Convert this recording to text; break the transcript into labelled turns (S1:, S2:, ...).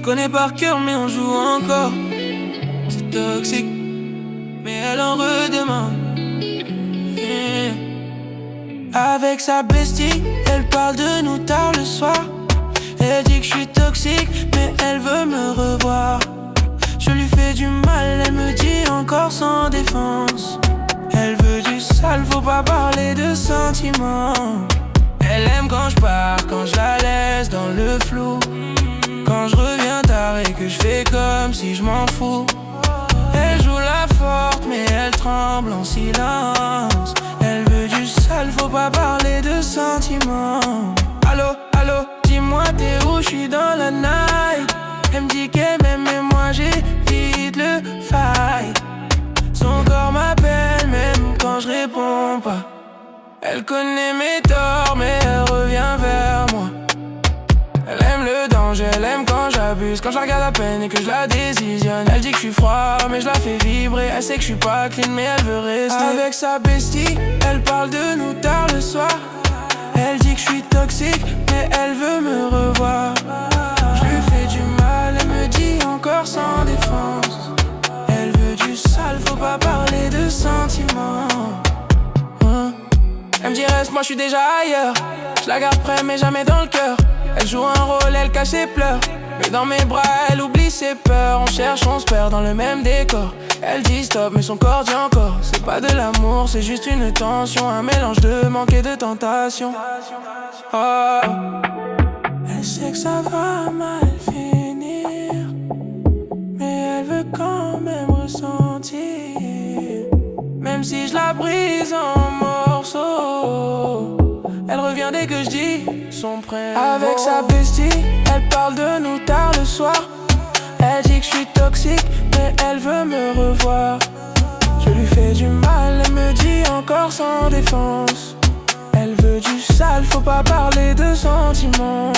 S1: se connaît par cœur mais on joue encore. C'est toxique, mais elle en redemande. Avec sa bestie, elle parle de nous tard le soir. Elle dit que je suis toxique, mais elle veut me revoir. Je lui fais du mal, elle me dit encore sans défense. Elle veut du sale, faut pas parler de sentiments. Elle aime quand je pars, quand je la laisse dans le flou. Quand je reviens tard et que je fais comme si je m'en fous. Elle joue la forte mais elle tremble en silence. Elle veut du sale, faut pas parler de sentiments. Allô, allô, dis-moi t'es où, je suis dans la night. Elle me dit qu'elle m'aime mais moi j'évite le fight. Son corps m'appelle même quand je réponds pas. Elle connaît mes torts mais elle revient vers moi. Elle aime le danger, elle aime quand j'abuse. Quand je la regarde à peine et que je la décisionne. Elle dit que je suis froid mais je la fais vibrer. Elle sait que je suis pas clean mais elle veut rester. Avec sa bestie, elle parle de nous tard le soir. Elle dit que je suis toxique mais elle veut me revoir. Je lui fais du mal, elle me dit encore sans défense. Elle veut du sale, faut pas parler de sentiments. Elle me dit reste, moi je suis déjà ailleurs. Je la garde près mais jamais dans le cœur. Elle joue un rôle, elle cache ses pleurs. Mais dans mes bras, elle oublie ses peurs. On cherche, on se perd dans le même décor. Elle dit stop, mais son corps dit encore. C'est pas de l'amour, c'est juste une tension. Un mélange de manque et de tentation. Oh. Elle sait que ça va mal finir, mais elle veut quand même ressentir. Même si je la brise en morceaux, elle revient dès que je dis son prénom. Avec sa bestie, elle parle de nous tard le soir. Elle dit que je suis toxique, mais elle veut me revoir. Je lui fais du mal, elle me dit encore sans défense. Elle veut du sale, faut pas parler de sentiments.